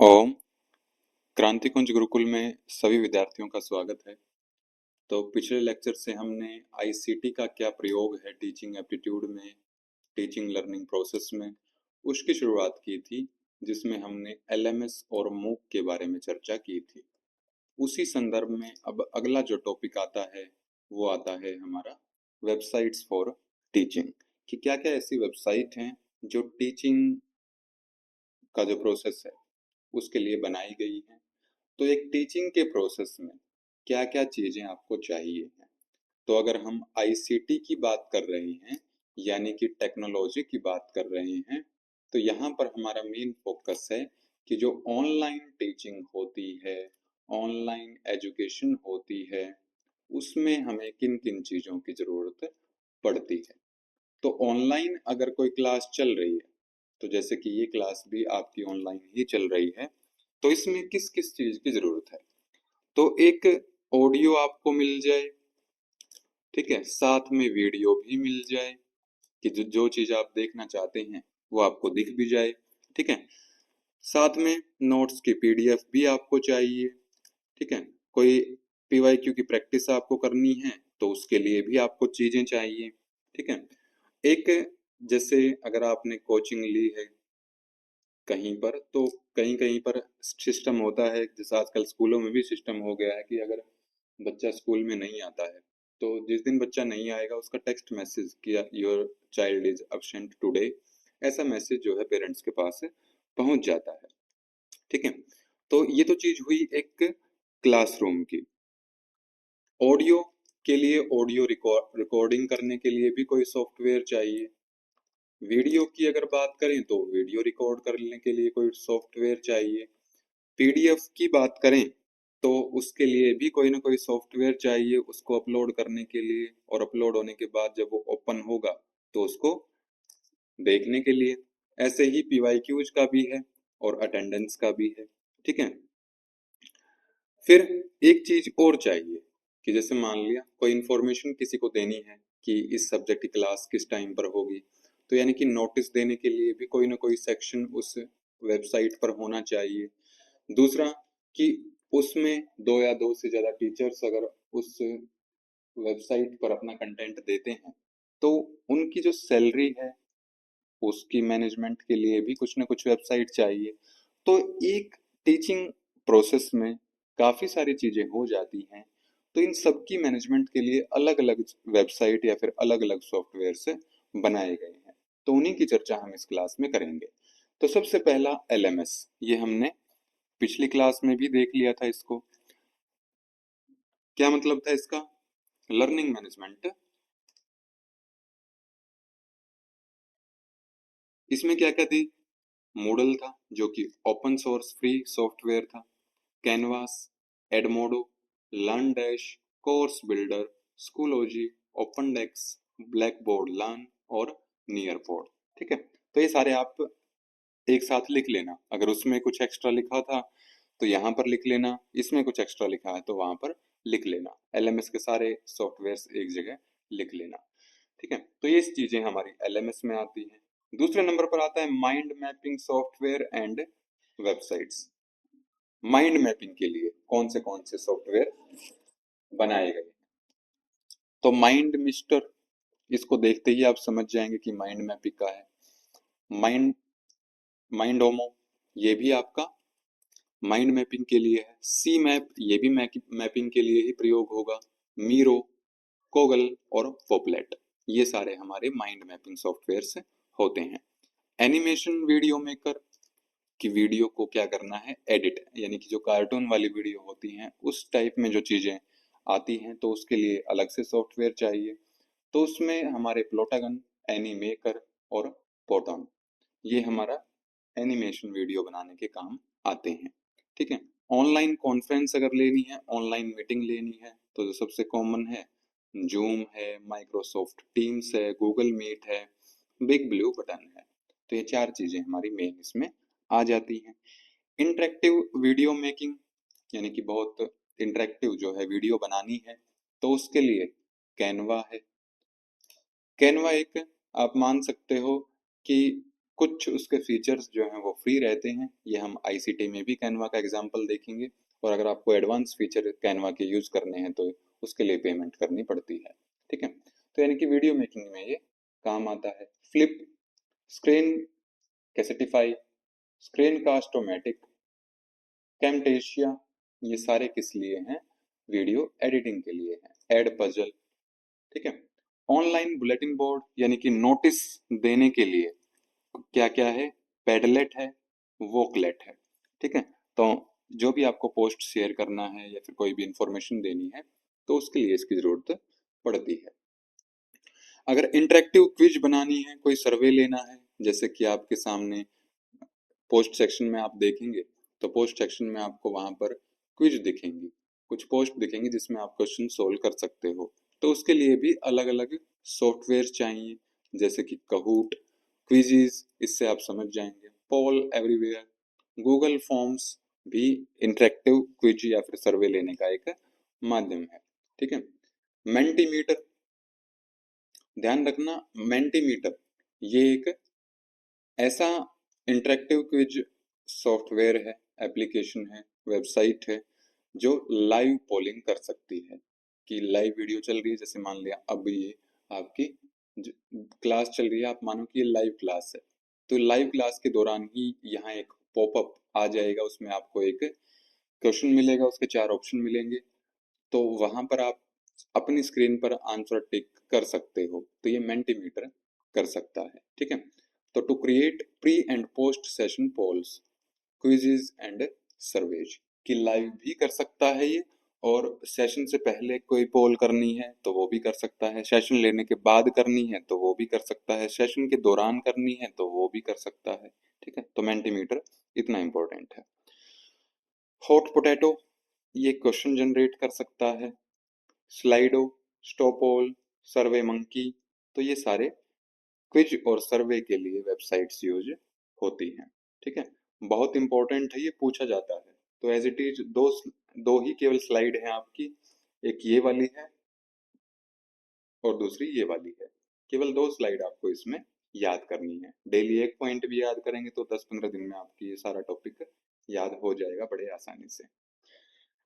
ओम। क्रांतिकुंज गुरुकुल में सभी विद्यार्थियों का स्वागत है। तो पिछले लेक्चर से हमने आईसीटी का क्या प्रयोग है टीचिंग एप्टीट्यूड में, टीचिंग लर्निंग प्रोसेस में, उसकी शुरुआत की थी, जिसमें हमने एलएमएस और मूक के बारे में चर्चा की थी। उसी संदर्भ में अब अगला जो टॉपिक आता है वो आता है हमारा वेबसाइट्स फॉर टीचिंग, कि क्या क्या ऐसी वेबसाइट हैं जो टीचिंग का जो प्रोसेस है उसके लिए बनाई गई हैं। तो एक टीचिंग के प्रोसेस में क्या-क्या चीजें आपको चाहिए हैं। तो अगर हम आईसीटी की बात कर रहे हैं, यानी कि टेक्नोलॉजी की बात कर रहे हैं, तो यहाँ पर हमारा मेन फोकस है कि जो ऑनलाइन टीचिंग होती है, ऑनलाइन एजुकेशन होती है, उसमें हमें किन-किन चीजों की जरूरत पड़ती है। तो ऑनलाइन अगर कोई क्लास चल रही है, तो जैसे कि ये क्लास भी आपकी ऑनलाइन ही चल रही है, तो इसमें किस किस चीज की जरूरत है। तो एक ऑडियो आपको मिल जाए, ठीक है, साथ में वीडियो भी मिल जाए, कि जो जो चीज आप देखना चाहते हैं वो आपको दिख भी जाए, ठीक है। साथ में नोट्स की पीडीएफ भी आपको चाहिए, ठीक है। कोई पीवाईक्यू की प्रैक्टिस आपको करनी है तो उसके लिए भी आपको चीजें चाहिए, ठीक है। एक, जैसे अगर आपने कोचिंग ली है कहीं पर, तो कहीं कहीं पर सिस्टम होता है, जैसे आजकल स्कूलों में भी सिस्टम हो गया है कि अगर बच्चा स्कूल में नहीं आता है, तो जिस दिन बच्चा नहीं आएगा उसका टेक्स्ट मैसेज किया your child is absent today, ऐसा मैसेज जो है पेरेंट्स के पास पहुंच जाता है, ठीक है। तो ये तो चीज हुई एक क्लासरूम की। ऑडियो के लिए, ऑडियो रिकॉर्डिंग करने के लिए भी कोई सॉफ्टवेयर चाहिए। वीडियो की अगर बात करें तो वीडियो रिकॉर्ड करने के लिए कोई सॉफ्टवेयर चाहिए। पीडीएफ की बात करें तो उसके लिए भी कोई ना कोई सॉफ्टवेयर चाहिए उसको अपलोड करने के लिए, और अपलोड होने के बाद जब वो ओपन होगा तो उसको देखने के लिए। ऐसे ही पीवाईक्यूज का भी है और अटेंडेंस का भी है, ठीक है। फिर एक चीज और चाहिए, कि जैसे मान लिया कोई इन्फॉर्मेशन किसी को देनी है कि इस सब्जेक्ट की क्लास किस टाइम पर होगी, तो यानी कि नोटिस देने के लिए भी कोई ना कोई सेक्शन उस वेबसाइट पर होना चाहिए। दूसरा, कि उसमें दो या दो से ज्यादा टीचर्स अगर उस वेबसाइट पर अपना कंटेंट देते हैं, तो उनकी जो सैलरी है उसकी मैनेजमेंट के लिए भी कुछ ना कुछ वेबसाइट चाहिए। तो एक टीचिंग प्रोसेस में काफी सारी चीजें हो जाती हैं, तो इन सब की मैनेजमेंट के लिए अलग अलग वेबसाइट या फिर अलग अलग सॉफ्टवेयर से बनाए गए हैं। तो उन्हीं की चर्चा हम इस क्लास में करेंगे। तो सबसे पहला एलएमएस, ये हमने पिछली क्लास में भी देख लिया था इसको। क्या मतलब था इसका? Learning management. इसमें क्या क्या थी? मूडल था जो कि ओपन सोर्स फ्री सॉफ्टवेयर था, Canvas, Edmodo, LearnDash, course builder, Schoology, open desk, Blackboard learn और नियर बोर्ड, ठीक है। तो ये सारे आप एक साथ लिख लेना। अगर उसमें कुछ एक्स्ट्रा लिखा था तो यहाँ पर लिख लेना, इसमें कुछ एक्स्ट्रा लिखा है तो वहां पर लिख लेना। एलएमएस के सारे सॉफ्टवेयर्स एक जगह लिख लेना, ठीक है। तो ये चीजें हमारी एलएमएस में आती हैं। दूसरे नंबर पर आता है mind mapping software and websites. Mind mapping के लिए कौन से सॉफ्टवेयर बनाए गए? तो माइंड मिस्टर, इसको देखते ही आप समझ जाएंगे कि माइंड मैपिंग का है। माइंड माइंड ओमो, ये भी आपका माइंड मैपिंग के लिए है। सी मैप, ये भी मैपिंग के लिए ही प्रयोग होगा। मीरो, कोगल और पोपलेट, ये सारे हमारे माइंड मैपिंग सॉफ्टवेयर से होते हैं। एनिमेशन वीडियो मेकर, कि वीडियो को क्या करना है, एडिट, यानी कि जो कार्टून वाली वीडियो होती हैं उस टाइप में जो चीजें आती हैं तो उसके लिए अलग से सॉफ्टवेयर चाहिए। तो उसमें हमारे प्लोटागन, एनीमेकर और पोटॉन, ये हमारा एनिमेशन वीडियो बनाने के काम आते हैं, ठीक है। ऑनलाइन कॉन्फ्रेंस अगर लेनी है, ऑनलाइन मीटिंग लेनी है, तो जो सबसे कॉमन है जूम है, माइक्रोसॉफ्ट टीम्स है, गूगल मीट है, बिग ब्लू बटन है। तो ये चार चीजें हमारी मेन इसमें आ जाती हैं। इंटरेक्टिव वीडियो मेकिंग, यानी कि बहुत इंटरेक्टिव जो है वीडियो बनानी है, तो उसके लिए कैनवा है। कैनवा एक, आप मान सकते हो कि कुछ उसके फीचर्स जो हैं वो फ्री रहते हैं, ये हम आईसीटी में भी कैनवा का एग्जांपल देखेंगे। और अगर आपको एडवांस फीचर कैनवा के यूज करने हैं तो उसके लिए पेमेंट करनी पड़ती है। ठीक है, तो यानी कि वीडियो मेकिंग में ये काम आता है। फ्लिप स्क्रीन, कैसेटिफाई, स्क्रीन कास्टोमेटिक, कैमटेशिया, ये सारे किस लिए हैं? वीडियो एडिटिंग के लिए हैं। एड पजल, ठीक है। ऑनलाइन बुलेटिन बोर्ड यानी कि नोटिस देने के लिए क्या क्या है? पेडलेट है, वोकलेट है। ठीक है, तो जो भी आपको पोस्ट शेयर करना है या फिर कोई भी इंफॉर्मेशन देनी है तो उसके लिए इसकी जरूरत पड़ती है। अगर इंटरेक्टिव क्विज बनानी है, कोई सर्वे लेना है, जैसे कि आपके सामने पोस्ट सेक्शन में आप देखेंगे तो पोस्ट सेक्शन में आपको वहां पर क्विज दिखेंगी, कुछ पोस्ट दिखेंगी जिसमें आप क्वेश्चन सोल्व कर सकते हो। तो उसके लिए भी अलग अलग सॉफ्टवेयर चाहिए, जैसे कि कहूट, क्विजीज, इससे आप समझ जाएंगे। पोल एवरीवेयर, गूगल फॉर्म्स भी इंटरेक्टिव क्विज या फिर सर्वे लेने का एक माध्यम है। ठीक है, मेंटीमीटर, ध्यान रखना, मेंटीमीटर ये एक ऐसा इंटरेक्टिव क्विज सॉफ्टवेयर है, एप्लीकेशन है, वेबसाइट है जो लाइव पोलिंग कर सकती है। कि लाइव वीडियो चल रही है, जैसे मान लिया अब ये आपकी क्लास चल रही है, आप मानो कि ये लाइव क्लास है, तो लाइव क्लास के दौरान ही यहाँ एक पॉपअप आ जाएगा, उसमें आपको एक क्वेश्चन मिलेगा, उसके 4 ऑप्शन मिलेंगे, तो वहां पर आप अपनी स्क्रीन पर आंसर टिक कर सकते हो, तो ये मेंटीमीटर कर सकता है। ठीक है, तो to create pre and post session polls, quizzes and surveys, कि लाइव भी कर सकता है ये, और सेशन से पहले कोई पोल करनी है तो वो भी कर सकता है, सेशन लेने के बाद करनी है तो वो भी कर सकता है, सेशन के दौरान करनी है तो वो भी कर सकता है। ठीक है, तो मेंटीमीटर इतना इंपॉर्टेंट है। हॉट पोटैटो, ये क्वेश्चन जनरेट कर सकता है। स्लाइडो, स्टॉपोल, सर्वे मंकी, तो ये सारे क्विज और सर्वे के लिए वेबसाइट्स यूज होती हैं। ठीक है, बहुत इंपॉर्टेंट है, ये पूछा जाता है। तो एज इट इज दो ही केवल स्लाइड है आपकी, एक ये वाली है और दूसरी ये वाली है। केवल 2 स्लाइड आपको इसमें याद करनी है। डेली एक पॉइंट भी याद करेंगे तो 10-15 दिन में आपकी ये सारा टॉपिक याद हो जाएगा बड़े आसानी से।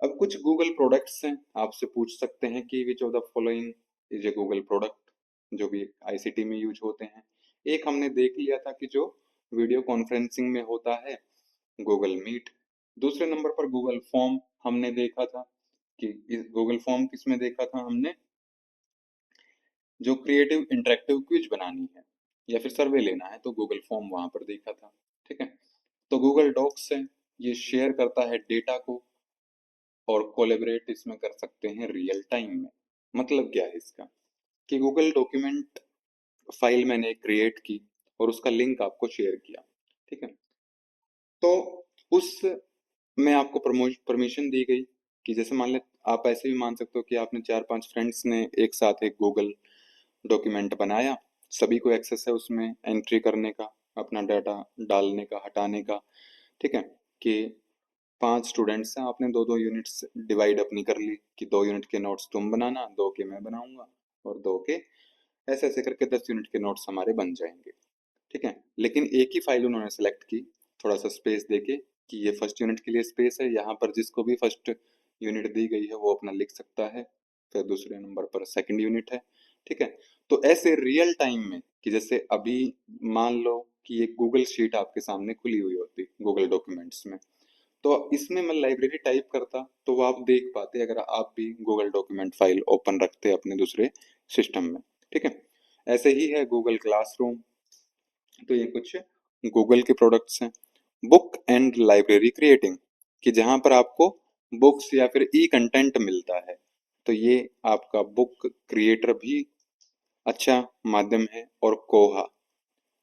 अब कुछ गूगल प्रोडक्ट्स हैं, आपसे पूछ सकते हैं कि विच of the following is a Google product, जो भी आईसीटी में यूज होते हैं। एक हमने देख लिया था कि जो वीडियो कॉन्फ्रेंसिंग में होता है, गूगल मीट। दूसरे नंबर पर गूगल फॉर्म हमने देखा था, कि गूगल फॉर्म किस में देखा था हमने? जो क्रिएटिव इंटरेक्टिव क्विज बनानी है या फिर सर्वे लेना है तो गूगल फॉर्म वहां पर देखा था। ठीक है, तो गूगल डॉक्स है, ये शेयर करता है डेटा को, और कोलेबरेट इसमें कर सकते हैं रियल टाइम में। मतलब क्या है इसका? कि गूगल डॉक्यूमेंट फाइल मैंने क्रिएट की और उसका लिंक आपको शेयर किया। ठीक है, तो उस में आपको परमिशन दी गई, कि जैसे मान ले, आप ऐसे भी मान सकते हो कि आपने 4-5 फ्रेंड्स ने एक साथ एक गूगल डॉक्यूमेंट बनाया, सभी को एक्सेस है उसमें एंट्री करने का, अपना डाटा डालने का, हटाने का। ठीक है, कि 5 स्टूडेंट्स हैं, आपने 2-2 यूनिट्स डिवाइड अपनी कर ली, कि 2 यूनिट के नोट्स तुम बनाना, 2 के मैं बनाऊंगा, और 2 के ऐसे ऐसे करके 10 यूनिट के नोट्स हमारे बन जाएंगे। ठीक है, लेकिन एक ही फाइल उन्होंने सेलेक्ट की, थोड़ा सा स्पेस देके, कि ये फर्स्ट यूनिट के लिए स्पेस है, यहाँ पर जिसको भी फर्स्ट यूनिट दी गई है वो अपना लिख सकता है, फिर दूसरे नंबर पर सेकंड यूनिट है। ठीक है, तो ऐसे रियल टाइम में, कि जैसे अभी मान लो कि एक गूगल शीट आपके सामने खुली हुई होती गूगल डॉक्यूमेंट्स में, तो इसमें मैं लाइब्रेरी टाइप करता तो वो आप देख पाते अगर आप भी गूगल डॉक्यूमेंट फाइल ओपन रखते अपने दूसरे सिस्टम में। ठीक है, ऐसे ही है गूगल क्लासरूम। तो ये कुछ गूगल के प्रोडक्ट्स हैं। बुक एंड लाइब्रेरी क्रिएटिंग, कि जहां पर आपको बुक्स या फिर ई कंटेंट मिलता है, तो ये आपका बुक क्रिएटर भी अच्छा माध्यम है। और कोहा,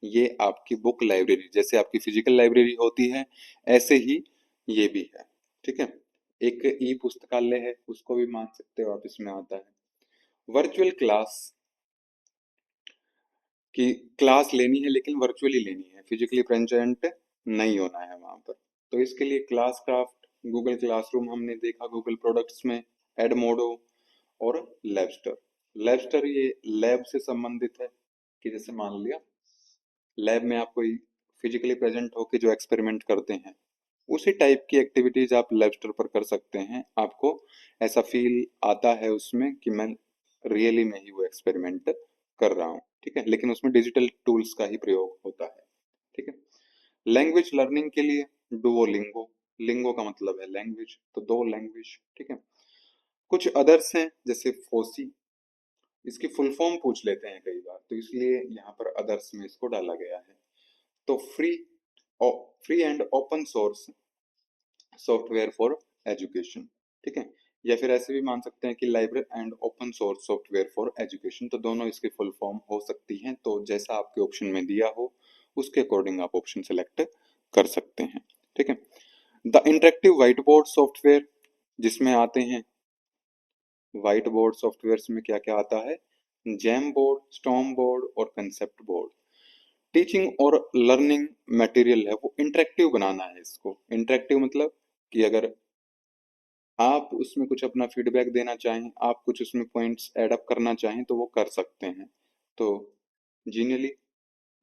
ये आपकी बुक लाइब्रेरी, जैसे आपकी फिजिकल लाइब्रेरी होती है ऐसे ही ये भी है। ठीक है, एक ई पुस्तकालय है, उसको भी मान सकते हो आप, इसमें आता है। वर्चुअल क्लास, कि क्लास लेनी है लेकिन वर्चुअली लेनी है, फिजिकली प्रेजेंट नहीं होना है वहां पर, तो इसके लिए क्लास क्राफ्ट, गूगल क्लासरूम हमने देखा गूगल प्रोडक्ट्स में, एडमोडो और लैबस्टर। लैबस्टर ये लैब से संबंधित है, कि जैसे मान लिया लैब में आप कोई फिजिकली प्रेजेंट होके जो एक्सपेरिमेंट करते हैं, उसी टाइप की एक्टिविटीज आप लैबस्टर पर कर सकते हैं। आपको ऐसा फील आता है उसमें कि मैं रियली में ही वो एक्सपेरिमेंट कर रहा हूँ, ठीक है। लेकिन उसमें डिजिटल टूल्स का ही प्रयोग होता है, ठीक है। लैंग्वेज लर्निंग के लिए डुओलिंगो, लिंगो का मतलब है लैंग्वेज, तो दो लैंग्वेज, ठीक है। कुछ अदर्स हैं जैसे फोसी, इसकी फुल फॉर्म पूछ लेते हैं कई बार, तो इसलिए यहाँ पर अदर्स में इसको डाला गया है। तो free and open source software for education, ठीक है। या फिर ऐसे भी मान सकते हैं कि library and open source software for education, तो दोनों इसकी फुल फॉर्म हो सकती हैं। तो जैसा आपके ऑप्शन में दिया हो उसके अकॉर्डिंग आप ऑप्शन सेलेक्ट कर सकते हैं, ठीक है। The interactive white board software, जिसमें आते हैं व्हाइट बोर्ड सॉफ्टवेयर में क्या क्या आता है, जैम बोर्ड, स्टॉर्म बोर्ड और कंसेप्ट बोर्ड। टीचिंग और लर्निंग मटेरियल है वो इंटरेक्टिव बनाना है। इसको इंटरेक्टिव मतलब कि अगर आप उसमें कुछ अपना फीडबैक देना चाहें, आप कुछ उसमें पॉइंट्स ऐड अप करना चाहें तो वो कर सकते हैं। तो Genially,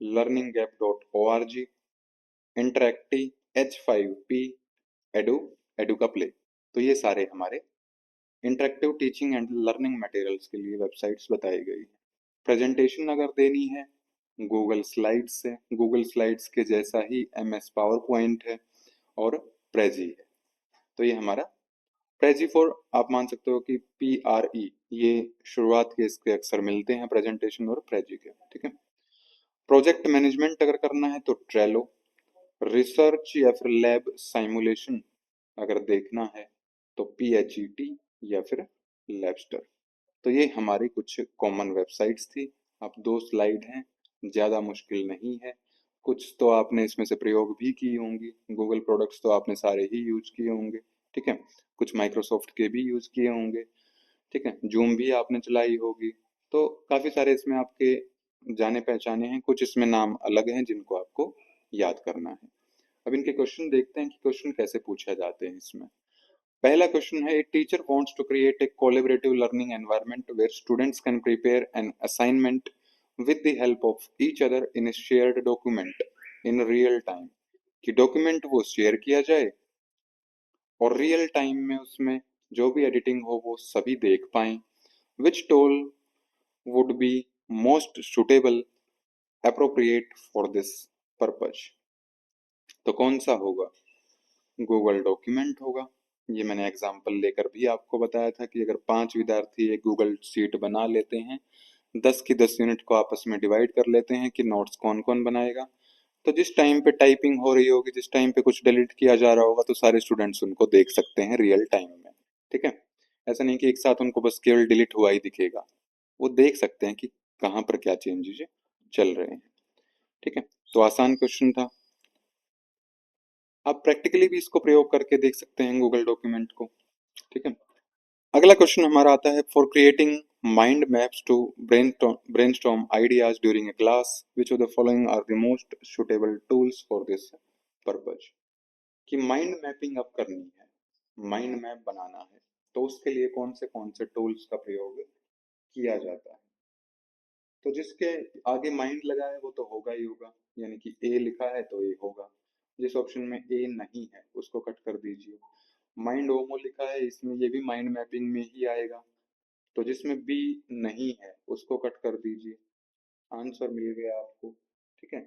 learning gap dot O R G, interactive, H5P, edu, Educaplay. तो ये सारे हमारे interactive teaching and learning materials के लिए वेबसाइट्स बताई गई हैं। प्रेजेंटेशन अगर देनी है, गूगल स्लाइड्स है, गूगल स्लाइड्स के जैसा ही MS पावर पॉइंट है और प्रेजी है। तो ये हमारा प्रेजी फॉर, आप मान सकते हो कि PRE, ये शुरुआत के इसके अक्सर मिलते हैं प्रेजेंटेशन और प्रेजी के, ठीक है। प्रोजेक्ट मैनेजमेंट अगर करना है तो ट्रेलो, रिसर्च या फिर लैब साइमुलेशन अगर देखना है तो PHET या फिर लैबस्टर। तो ये हमारी कुछ कॉमन वेबसाइट्स थी। अब दो स्लाइड हैं, ज़्यादा मुश्किल नहीं है। कुछ तो आपने इसमें से प्रयोग भी की होंगी, गूगल प्रोडक्ट्स तो आपने सारे ही यूज किए होंगे, ठीक है। कुछ माइक्रोसॉफ्ट के भी यूज किए होंगे, ठीक है। जूम भी आपने चलाई होगी। तो काफ़ी सारे इसमें आपके जाने पहचाने हैं, कुछ इसमें नाम अलग हैं जिनको आपको याद करना है। अब इनके क्वेश्चन देखते हैं कि क्वेश्चन कैसे पूछे जाते हैं इसमें। पहला क्वेश्चन है, a teacher wants to create a collaborative learning environment where students can prepare an assignment with the help of each other in a shared document in real time. कि डॉक्यूमेंट वो share किया जाए और real time में उसमें जो भी editing हो वो सभी देख पाएं। Which tool would be most suitable appropriate for this purpose. तो कौन सा होगा, गूगल डॉक्यूमेंट होगा। ये मैंने एग्जाम्पल लेकर भी आपको बताया था कि अगर 5 विद्यार्थी एक गूगल शीट बना लेते हैं, 10 की 10 यूनिट को आपस में डिवाइड कर लेते हैं कि नोट्स कौन कौन बनाएगा, तो जिस टाइम पे टाइपिंग हो रही होगी, जिस टाइम पे कुछ डिलीट किया जा रहा होगा, तो सारे स्टूडेंट्स उनको देख सकते हैं रियल टाइम में, ठीक है। ऐसा नहीं कि एक साथ उनको बस केवल डिलीट हुआ ही दिखेगा, वो देख सकते हैं कि कहाँ पर क्या चेंजेस चल रहे हैं, ठीक है। तो आसान क्वेश्चन था। आप प्रैक्टिकली भी इसको प्रयोग करके देख सकते हैं गूगल डॉक्यूमेंट को, ठीक है। अगला क्वेश्चन हमारा आता है, for creating mind maps to brainstorm ideas during a class which of the following are the most suitable tools for this purpose. कि माइंड मैपिंग अब करनी है, माइंड मैप बनाना है, तो उसके लिए कौन से टूल्स का प्रयोग किया जाता है। तो जिसके आगे माइंड लगा है वो तो होगा ही होगा, यानी कि ए लिखा है तो ए होगा। जिस ऑप्शन में ए नहीं है उसको कट कर दीजिए। माइंड ओमो लिखा है, इसमें ये भी माइंड मैपिंग में ही आएगा। तो जिसमें बी नहीं है उसको कट कर दीजिए, आंसर मिल गया आपको, ठीक है।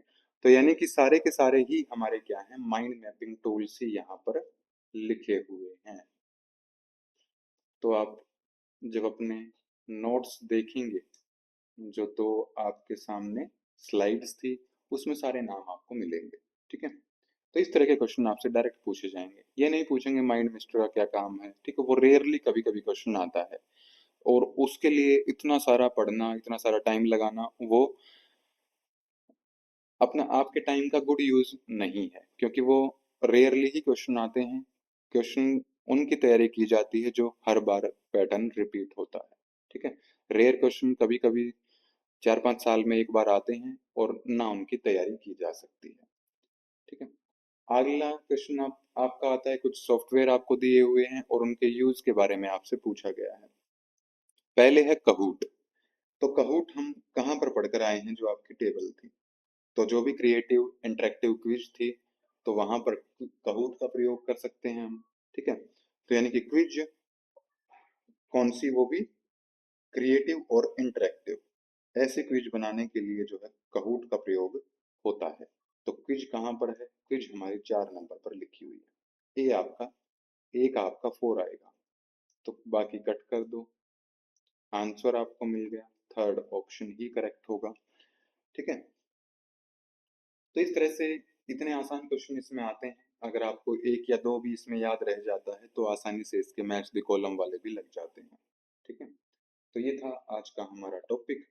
तो यानी कि सारे के सारे ही हमारे क्या हैं, माइंड मैपिंग टूल्स ही यहाँ पर लिखे हुए हैं। तो आप जब अपने नोट्स देखेंगे, जो तो आपके सामने स्लाइड्स थी, उसमें सारे नाम आपको मिलेंगे, ठीक है। तो इस तरह के क्वेश्चन आपसे डायरेक्ट पूछे जाएंगे, ये नहीं पूछेंगे माइंड मिस्टर का क्या काम है, ठीक है। वो रेयरली कभी कभी क्वेश्चन आता है, और उसके लिए इतना सारा पढ़ना, इतना सारा टाइम लगाना, वो अपना आपके टाइम का गुड यूज नहीं है, क्योंकि वो रेयरली ही क्वेश्चन आते हैं। क्वेश्चन उनकी तैयारी की जाती है जो हर बार पैटर्न रिपीट होता है, ठीक है। रेयर क्वेश्चन कभी कभी 4-5 साल में एक बार आते हैं और ना उनकी तैयारी की जा सकती है, ठीक है। अगला क्वेश्चन आपका आता है, कुछ सॉफ्टवेयर आपको दिए हुए हैं और उनके यूज के बारे में आपसे पूछा गया है। पहले है कहूट। तो कहूट हम कहाँ पर पढ़कर आए हैं, जो आपकी टेबल थी, तो जो भी क्रिएटिव इंटरेक्टिव क्विज थी तो वहां पर काहूट का प्रयोग कर सकते हैं हम। ठीक है, तो यानी कि क्विज कौन सी, वो भी क्रिएटिव और इंटरेक्टिव। ऐसे क्विज बनाने के लिए जो है काहूट का प्रयोग होता है। तो क्विज कहाँ पर है? क्विज हमारे 4 नंबर पर लिखी हुई है। ए आपका, एक आपका 4 आएगा, तो बाकी कट कर दो, आंसर आपको मिल गया। थर्ड ऑप्शन ही करेक्ट होगा। ठीक है, तो इस तरह से इतने आसान क्वेश्चन इसमें आते हैं। अगर आपको एक या दो भी इसमें याद रह जाता है तो आसानी से इसके मैच द कॉलम वाले भी लग जाते हैं। ठीक है, तो ये था आज का हमारा टॉपिक।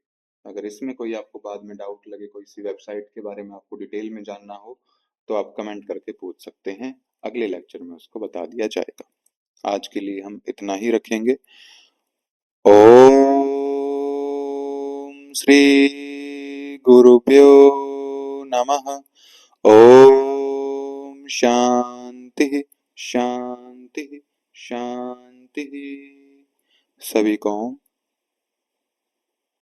अगर इसमें कोई आपको बाद में डाउट लगे, कोई सी वेबसाइट के बारे में आपको डिटेल में जानना हो, तो आप कमेंट करके पूछ सकते हैं। अगले लेक्चर में उसको बता दिया जाएगा। आज के लिए हम इतना ही रखेंगे। ओम श्री गुरुभ्यो नमः। ओम शांति शांति शांति। सभी को